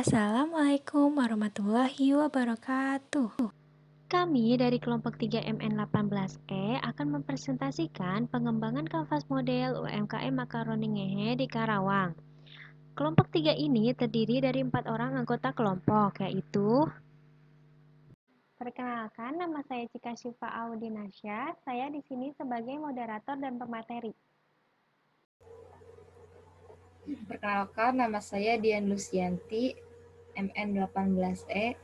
Assalamualaikum warahmatullahi wabarakatuh. Kami dari kelompok 3MN18E akan mempresentasikan pengembangan kanvas model UMKM Makaroni Ngehe di Karawang. Kelompok 3 ini terdiri dari 4 orang anggota kelompok, yaitu perkenalkan, nama saya Cika Syifa Audinasya. Saya di sini sebagai moderator dan pemateri. Perkenalkan, nama saya Dian Lucianti, MN18E.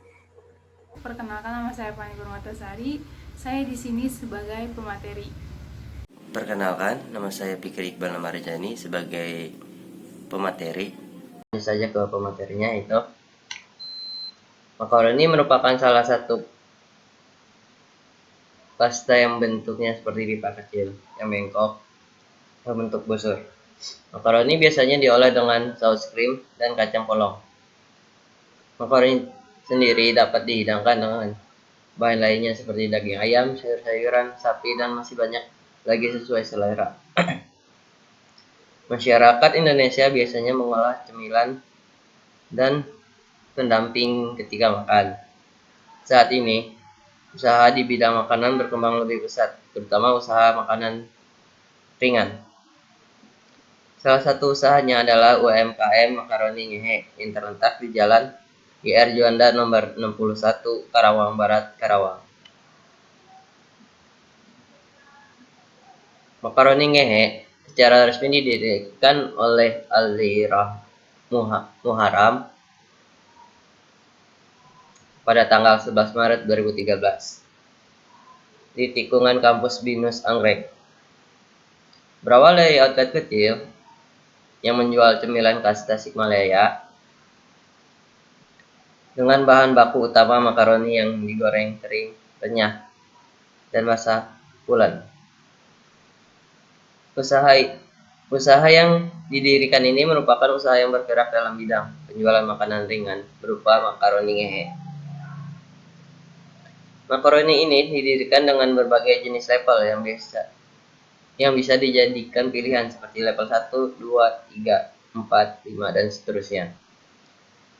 Perkenalkan, nama saya Fani Purwatasari. Saya di sini sebagai pemateri. Perkenalkan, nama saya Fikri Iqbal Namarjani sebagai pemateri. Ini saja ke pematerinya itu. Makaroni merupakan salah satu pasta yang bentuknya seperti pipa kecil, yang bengkok, berbentuk busur. Makaroni biasanya diolah dengan saus krim dan kacang polong. Makaroni sendiri dapat dihidangkan dengan bahan lainnya seperti daging ayam, sayur-sayuran, sapi, dan masih banyak lagi sesuai selera. Masyarakat Indonesia biasanya mengolah cemilan dan pendamping ketika makan. Saat ini, usaha di bidang makanan berkembang lebih pesat, terutama usaha makanan ringan. Salah satu usahanya adalah UMKM Makaroni Ngehe yang terletak di Jalan GR Juanda nomor 61, Karawang Barat, Karawang. Makaroni Ngehe secara resmi didirikan oleh Alirah Muharram pada tanggal 11 Maret 2013 di tikungan kampus Binus Anggrek. Berawal dari outlet kecil yang menjual cemilan khas Tasikmalaya dengan bahan baku utama makaroni yang digoreng kering, renyah, dan masak pulen. Usaha yang didirikan ini merupakan usaha yang bergerak dalam bidang penjualan makanan ringan berupa makaroni ngehe. Makaroni ini didirikan dengan berbagai jenis level yang bisa dijadikan pilihan seperti level 1, 2, 3, 4, 5, dan seterusnya.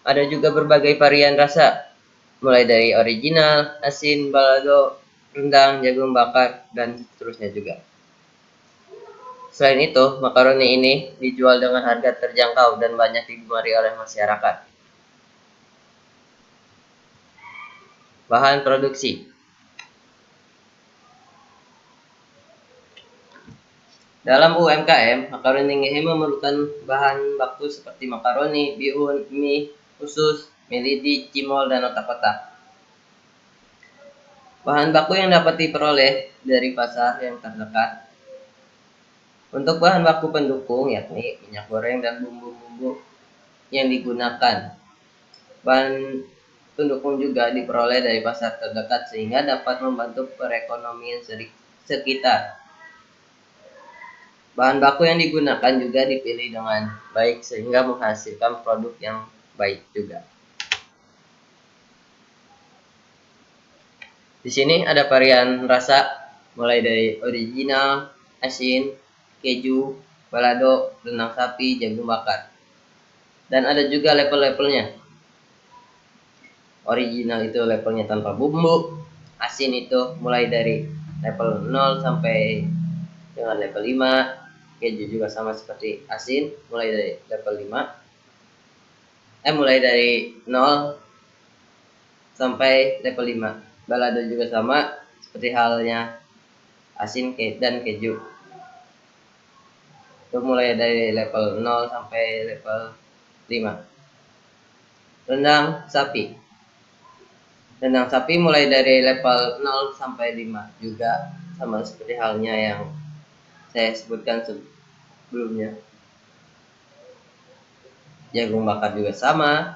Ada juga berbagai varian rasa, mulai dari original, asin, balado, rendang, jagung bakar, dan seterusnya juga. Selain itu, makaroni ini dijual dengan harga terjangkau dan banyak digemari oleh masyarakat. Bahan produksi. Dalam UMKM, makaroni ngehe memerlukan bahan baku seperti makaroni, bihun, mie, usus, melidi, cimol, dan otak-otak. Bahan baku yang dapat diperoleh dari pasar yang terdekat. Untuk bahan baku pendukung, yakni minyak goreng dan bumbu-bumbu yang digunakan. Bahan pendukung juga diperoleh dari pasar terdekat sehingga dapat membantu perekonomian sekitar. Bahan baku yang digunakan juga dipilih dengan baik sehingga menghasilkan produk yang baik juga. Di sini ada varian rasa mulai dari original, asin, keju, balado, rendang sapi, jagung bakar. Dan ada juga level-levelnya. Original itu levelnya tanpa bumbu, asin itu mulai dari level 0 sampai dengan level 5, keju juga sama seperti asin mulai dari level 5. Mulai dari 0 sampai level 5. Balado juga sama seperti halnya asin dan keju. Itu mulai dari level 0 sampai level 5. Rendang sapi. Rendang sapi mulai dari level 0 sampai 5 juga sama seperti halnya yang saya sebutkan sebelumnya. Jagung bakar juga sama,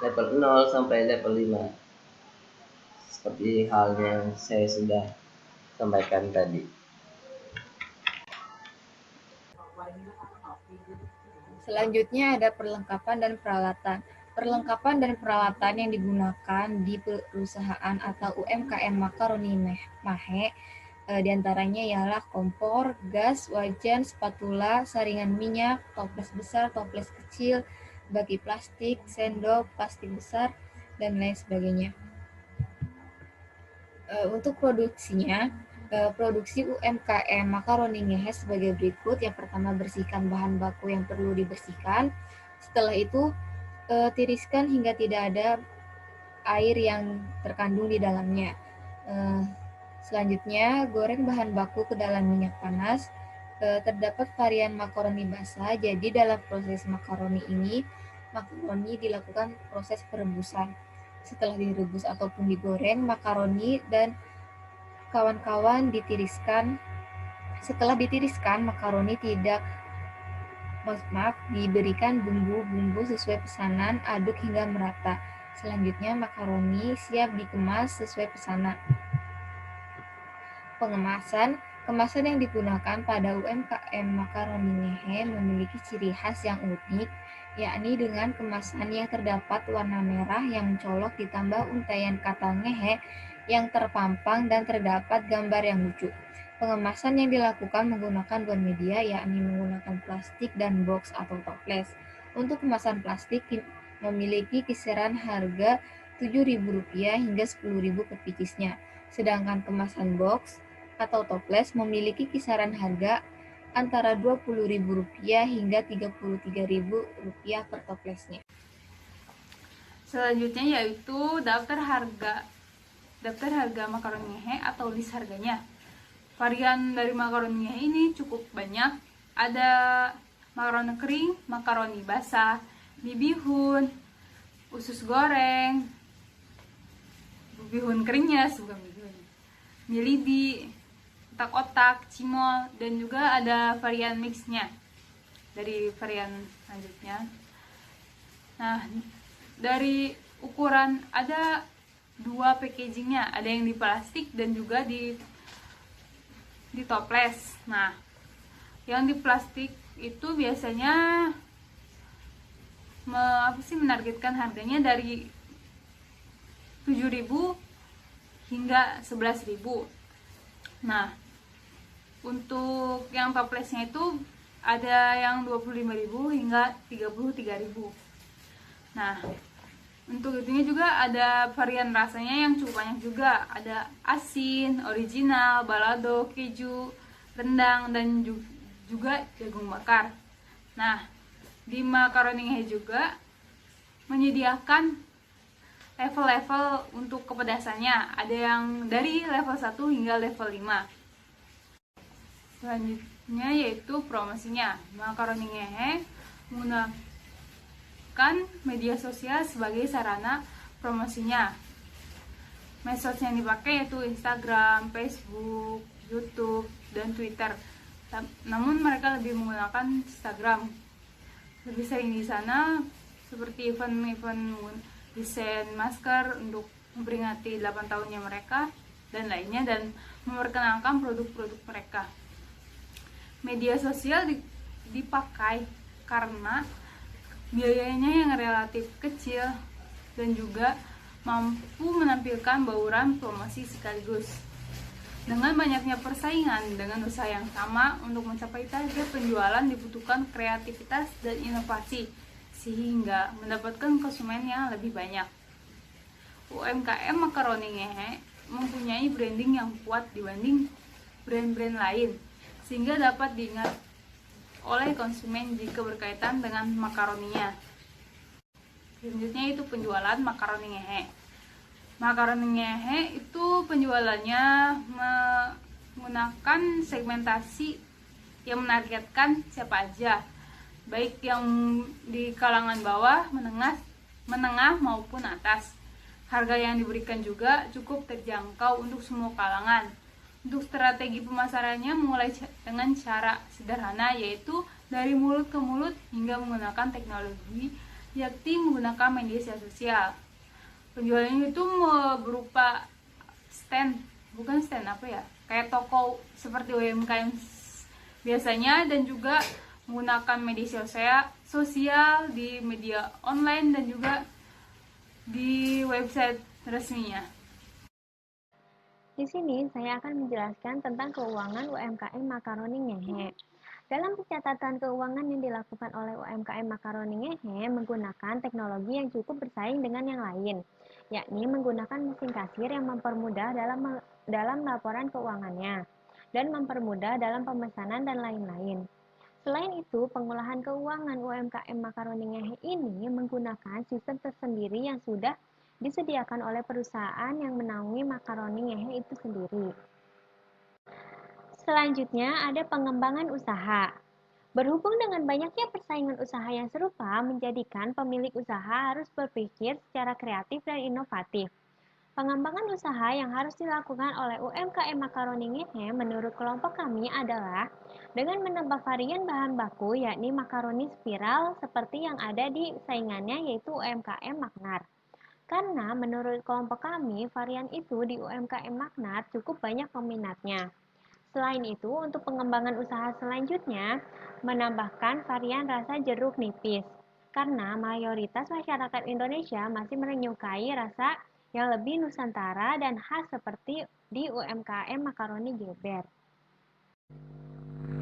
level 0 sampai level 5. Seperti halnya yang saya sudah sampaikan tadi. Selanjutnya ada perlengkapan dan peralatan. Perlengkapan dan peralatan yang digunakan di perusahaan atau UMKM Makaroni Mahe diantaranya ialah kompor, gas, wajan, spatula, saringan minyak, toples besar, toples kecil, bagi plastik, sendok, plastik besar, dan lain sebagainya. Untuk produksinya, produksi UMKM makaroni ngehe sebagai berikut. Yang pertama, bersihkan bahan baku yang perlu dibersihkan. Setelah itu, tiriskan hingga tidak ada air yang terkandung di dalamnya. Selanjutnya, goreng bahan baku ke dalam minyak panas. Terdapat varian makaroni basah, jadi dalam proses makaroni ini, makaroni dilakukan proses perebusan. Setelah direbus ataupun digoreng, makaroni dan kawan-kawan ditiriskan. Setelah ditiriskan, makaroni diberikan bumbu-bumbu sesuai pesanan, aduk hingga merata. Selanjutnya, makaroni siap dikemas sesuai pesanan. Pengemasan. Kemasan yang digunakan pada UMKM makaroni ngehe memiliki ciri khas yang unik, yakni dengan kemasan yang terdapat warna merah yang mencolok ditambah untaian kata ngehe yang terpampang dan terdapat gambar yang lucu. Pengemasan yang dilakukan menggunakan dua media, yakni menggunakan plastik dan box atau toples. Untuk kemasan plastik memiliki kisaran harga Rp7.000 hingga Rp10.000 per picisnya. Sedangkan kemasan box atau toples memiliki kisaran harga antara Rp20.000 hingga Rp33.000 per toplesnya. Selanjutnya yaitu daftar harga makaroni ngehe atau list harganya. Varian dari makaroni ngehe ini cukup banyak. Ada makaroni kering, makaroni basah, mie bihun, usus goreng, bihun keringnya, bukan bihun, mie libi, otak-otak, cimol, dan juga ada varian mixnya dari varian selanjutnya. Nah, dari ukuran ada dua packagingnya, ada yang di plastik dan juga di toples. Nah, yang di plastik itu biasanya menargetkan harganya dari 7.000 hingga 11.000. Nah, untuk yang toplesnya itu ada yang 25.000 hingga 33.000. Nah, untuk itunya juga ada varian rasanya yang cukup banyak juga. Ada asin, original, balado, keju, rendang, dan juga jagung bakar. Nah, di makaroni ngehe juga menyediakan level-level untuk kepedasannya. Ada yang dari level 1 hingga level 5. Selanjutnya yaitu promosinya. Makaroni ngehe menggunakan media sosial sebagai sarana promosinya. Medsos yang dipakai yaitu Instagram, Facebook, YouTube, dan Twitter. Namun mereka lebih menggunakan Instagram. Lebih sering di sana seperti event-event desain masker untuk memperingati 8 tahunnya mereka dan lainnya, dan memperkenalkan produk-produk mereka. Media sosial dipakai karena biayanya yang relatif kecil dan juga mampu menampilkan bauran promosi sekaligus. Dengan banyaknya persaingan dengan usaha yang sama, untuk mencapai target penjualan dibutuhkan kreativitas dan inovasi sehingga mendapatkan konsumen yang lebih banyak. UMKM makaroni ngehe mempunyai branding yang kuat dibanding brand-brand lain, sehingga dapat diingat oleh konsumen jika berkaitan dengan makaroninya. Selanjutnya itu penjualan makaroni ngehe. Makaroni ngehe itu penjualannya menggunakan segmentasi yang menargetkan siapa aja, baik yang di kalangan bawah, menengah maupun atas. Harga yang diberikan juga cukup terjangkau untuk semua kalangan. Untuk strategi pemasarannya mulai dengan cara sederhana, yaitu dari mulut ke mulut hingga menggunakan teknologi, yakni menggunakan media sosial. Penjualannya itu berupa kayak toko seperti UMKM biasanya, dan juga menggunakan media sosial di media online dan juga di website resminya. Di sini saya akan menjelaskan tentang keuangan UMKM makaroni ngehe. Dalam pencatatan keuangan yang dilakukan oleh UMKM Makaroni Ngehe menggunakan teknologi yang cukup bersaing dengan yang lain, yakni menggunakan mesin kasir yang mempermudah dalam laporan keuangannya dan mempermudah dalam pemesanan dan lain-lain. Selain itu, pengolahan keuangan UMKM Makaroni Ngehe ini menggunakan sistem tersendiri yang sudah disediakan oleh perusahaan yang menaungi Makaroni Ngehe itu sendiri. Selanjutnya ada pengembangan usaha. Berhubung dengan banyaknya persaingan usaha yang serupa menjadikan pemilik usaha harus berpikir secara kreatif dan inovatif. Pengembangan usaha yang harus dilakukan oleh UMKM Makaroni Ngehe menurut kelompok kami adalah dengan menambah varian bahan baku yakni makaroni spiral seperti yang ada di saingannya yaitu UMKM Magnar. Karena menurut kelompok kami varian itu di UMKM Magnar cukup banyak peminatnya. Selain itu, untuk pengembangan usaha selanjutnya, menambahkan varian rasa jeruk nipis. Karena mayoritas masyarakat Indonesia masih menyukai rasa yang lebih nusantara dan khas seperti di UMKM Makaroni Geber.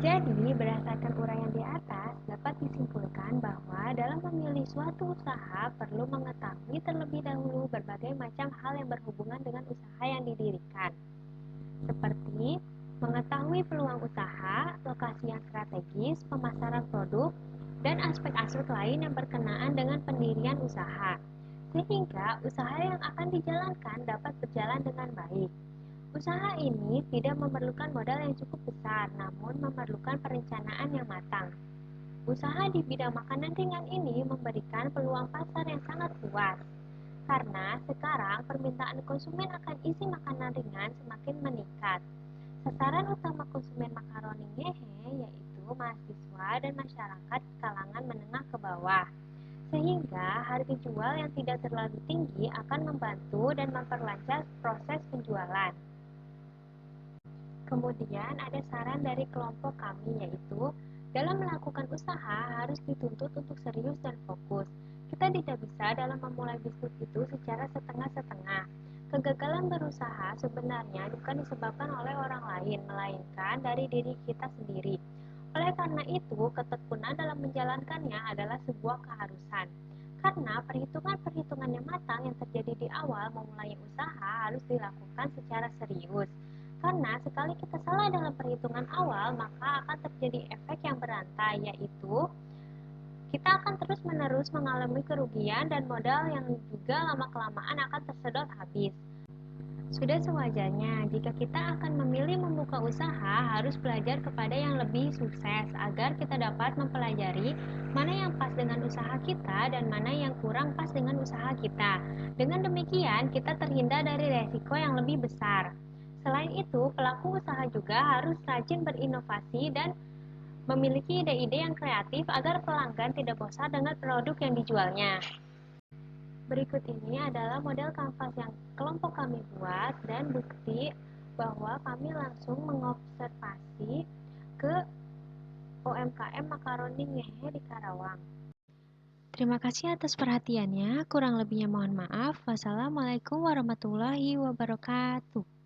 Jadi, berdasarkan uraian di atas, dapat disimpulkan bahwa dalam memilih suatu usaha perlu mengetahui terlebih dahulu berbagai macam hal yang berhubungan dengan usaha yang didirikan. Seperti mengetahui peluang usaha, lokasi yang strategis, pemasaran produk, dan aspek-aspek lain yang berkenaan dengan pendirian usaha, sehingga usaha yang akan dijalankan dapat berjalan dengan baik. Usaha ini tidak memerlukan modal yang cukup besar, namun memerlukan perencanaan yang matang. Usaha di bidang makanan ringan ini memberikan peluang pasar yang sangat luas, karena sekarang permintaan konsumen akan isi makanan ringan semakin meningkat. Sasaran utama konsumen Makaroni Ngehe yaitu mahasiswa dan masyarakat kalangan menengah ke bawah, sehingga harga jual yang tidak terlalu tinggi akan membantu dan memperlancar proses penjualan. Kemudian ada saran dari kelompok kami yaitu dalam melakukan usaha harus dituntut untuk serius dan fokus. Kita tidak bisa dalam memulai bisnis itu secara setengah-setengah. Kegagalan berusaha sebenarnya bukan disebabkan oleh orang lain, melainkan dari diri kita sendiri. Oleh karena itu, ketekunan dalam menjalankannya adalah sebuah keharusan. Karena perhitungan-perhitungan yang matang yang terjadi di awal memulai usaha harus dilakukan secara serius. Karena sekali kita salah dalam perhitungan awal, maka akan terjadi efek yang berantai, yaitu kita akan terus-menerus mengalami kerugian dan modal yang juga lama-kelamaan akan tersedot habis. Sudah sewajarnya jika kita akan memilih membuka usaha harus belajar kepada yang lebih sukses agar kita dapat mempelajari mana yang pas dengan usaha kita dan mana yang kurang pas dengan usaha kita. Dengan demikian kita terhindar dari resiko yang lebih besar. Selain itu, pelaku usaha juga harus rajin berinovasi dan memiliki ide-ide yang kreatif agar pelanggan tidak bosan dengan produk yang dijualnya. Berikut ini adalah model kanvas yang kelompok kami buat dan bukti bahwa kami langsung mengobservasi ke UMKM Makaroni Ngehe di Karawang. Terima kasih atas perhatiannya, kurang lebihnya mohon maaf. Wassalamualaikum warahmatullahi wabarakatuh.